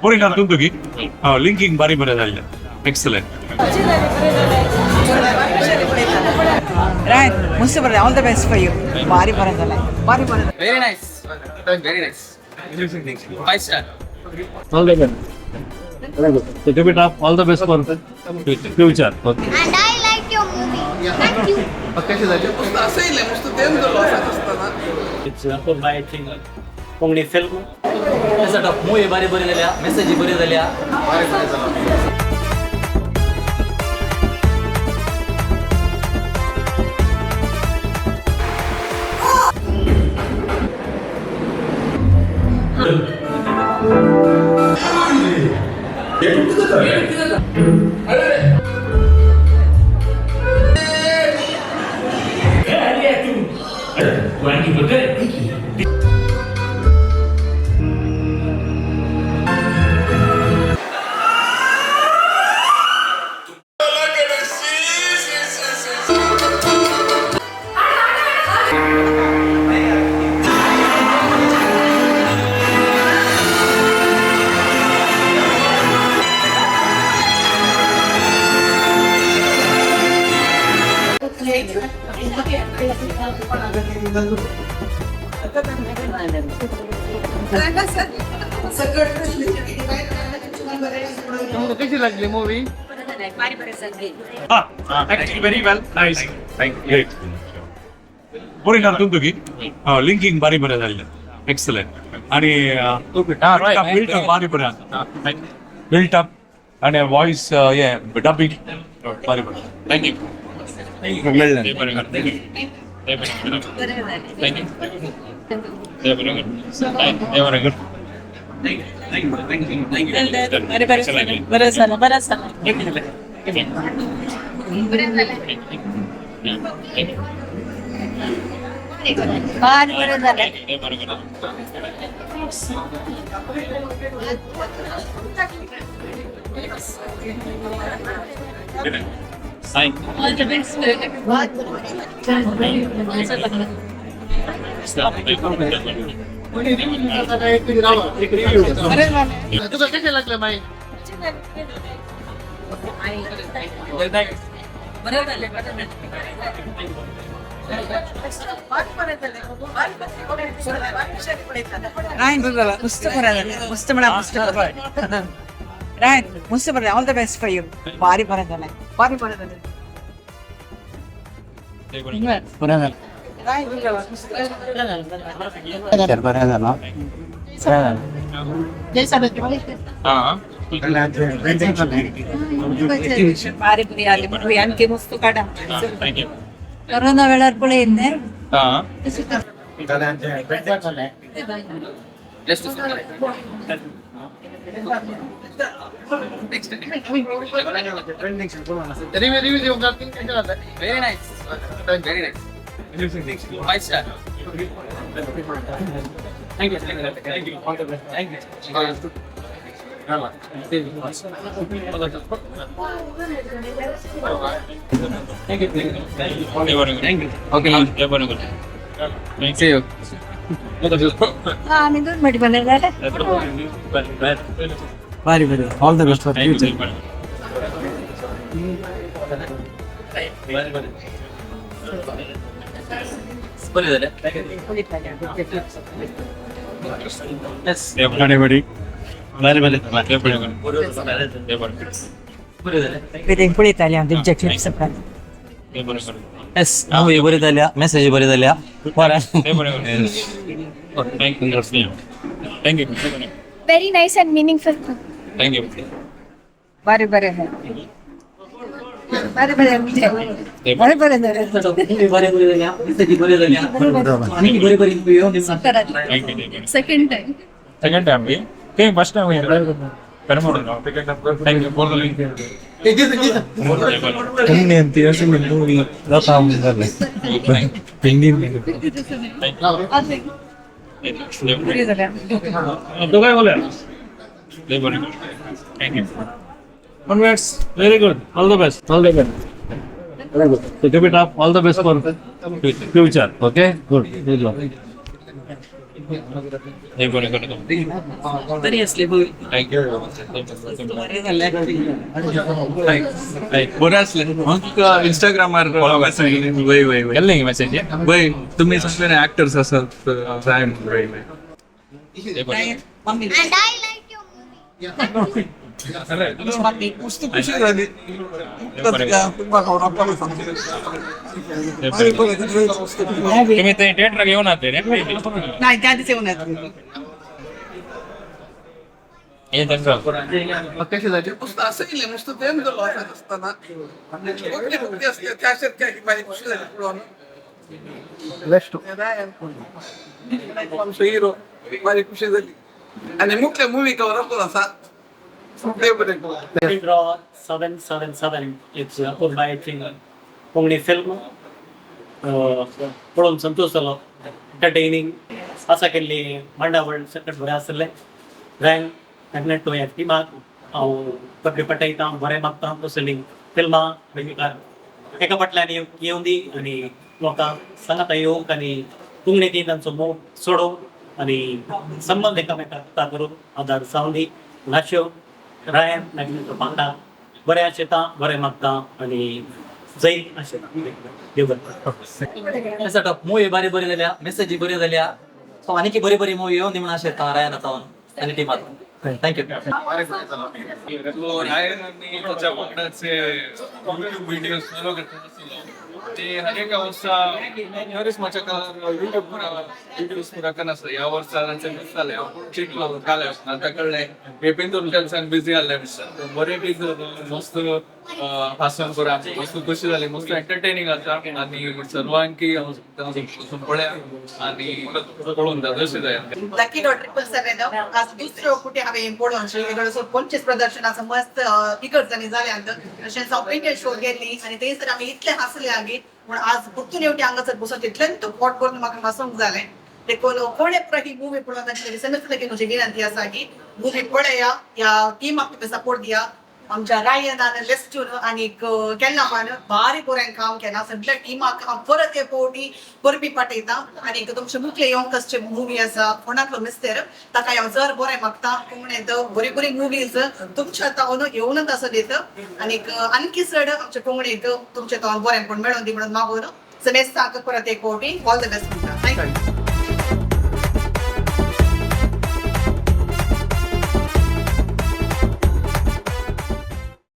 बरी ना तुमची लिंकिंग बारी बरें जाल्लें excellent Right, must be all the best for you. Bari paradala. Bari paradala. Very nice. Very nice. 5 star. all the best. So keep it up. All the best for future. Okay. And I like your movie. Thank you. It's by thing only film. Sort of movie bari bari झाल्या, message बरी झाल्या. कशी लागली movie? Actually very well. Nice. Thank you. Great. बरी ना तुमची linking बारी बरें जाल्लें एक्सलंट आणि बिल्ट बारी बरें बिल्ट अप आणि वॉइस हे डबिंग बारी बरें थँक्यू तुला कशी लागलं माई? Right, must be paradala. Must be Right, must be all the best for you. Bari paradala. Bari paradala. Right, Bari puriyali. Puriyanki mustu kada. Corona वेळार पळय येन्ने. Let's do something. रिव्ह्यू देऊ का? कशी लागलं? Very nice. Very nice. 5 star. Thank you. Thank you. All the best. Thank you. Thank you. Thank you. Okay. See you. आम्ही दोन मडी बनवले. Very very. All the best for future. बरी झाल्या. Yes. everybody बरी झाल्या. Vedem pure italiano, di Jack Lips. Yes. Movie बरी झाल्या, मेसेज बरी झाल्या. Thank you. Very nice and meaningful. Thank you. Bari bari है. Bari bari है. Bari bari है. Second time. Second time we came first time we thank you for the link. तुमने अंतिम से movie का काम कर ले. पेंडिंग पुरी झाल्या. तो काय बोला Thank you. Congrats. Very good. All the best. All the best. Very good. So keep it up. All the best for future. Okay. Good. Good job. तरी असले मूवी बरं असले मग इंस्टाग्रामार वय वय वय गेले मेसेज वय तुम्ही सगळे ऍक्टर्स असत रायन वय वय mummy And I like your movie. Mummy नुसती खुशी झाली तुम्ही ते थिएटर घेऊन आले रे नाही त्या आधीच येऊन येतात. हे त्यांचं कशी जायची नुसतं असं येईल नुसतं प्रेम झालं असं असताना कुठली मुक्ती असते त्या शेतकऱ्याची माझी खुशी झाली पुढं हिरो माझी खुशी झाली आणि मुख्य मूवी कवर असतो असा favorite. Draw 777. It's owned by Pongni Film. पळून संतोष जालो एंटरटेनिंग आसा केल्ली मांडावळ सकट बरें आसलें रँक मेग्नेट टू ह्या टिमाक हांव बरें पटयता बरें मागता तसली फिल्मां वेगवेगळ्या एका फाटल्यान येवं दी आनी लोकांक सांगात येवंक आनी पुंगणी दी तांचो मोग सोडोवंक आनी संबंद एकामेकाक करून आदार जावं दी नाश्यो रायन मॅग्नेटो पांगडा बरें आशेता बरें मागता आनी जय आशेता देव बरें सट मूवी बरी बरी जाल्या मेसेजी बरी जाल्या सो आनीक बरी बरी मूवी येवन दी म्हणून आशेता रायना जावन आनी टिमात थँक्यू रायन आणि त्याच्या वांगडाचे व्हिडिओ फॉलो करतात ते अनेक वर्षा बरेच माझ्या युट्यूब व्हिडिओज पुरा करनासता ह्या वर्सा तांचे मिस जाले हांव चिंतलो काले आतां कळ्ळें हेपीन दोन टेन्शन बिझी जाल्ले दिसता बरें बी मस्त हासन करा मस्त कशी जाली मस्त एंटरटेनिंग आसा आनी सर्वांकी पळया आनी पळोवन जा तशें जाय लकी डॉट 777 आज दुसरो कुठे हांवें पळोवन वेगळो सो 25 प्रदर्शनाचो मस्त इकडच्यानी जाल्यात तशेंच हांव इंडियन शो गेल्ली आनी थंयसर आमी इतले हांसले आगी पूण आज परतून येवटी हांगासर बसून तितल्यान तो पोट भरून म्हाका हसूंक जालें देखून कोणे ही मूवी पळोवन तांची सगळ्यांत लेगीत म्हजी विनंती आसा की मूवी पळया ह्या टिमाक तुम्ही सपोर्ट दिया आमच्या रायनान लेस्टून आणि केन्नापान भारी बरें काम केलां सगळ्या टिमाक हांव परत एक फावटी परबी पाठयता आणि तुमचे मुख्य योंकर्सचे मूवी आसा कोणाकलो मिस्टर ताका हांव जर बरें मागता कोणें बरी बरी मुवीज तुमच्या तावन येवनच आसा देत आणि आणखी चड आमच्या कोंकणीक तुमच्या तावन बरेंपण मेळोवन दी म्हणून मागून समेस्ताक परत एक फावटी ऑल द बेस्ट म्हणटा थँक्यू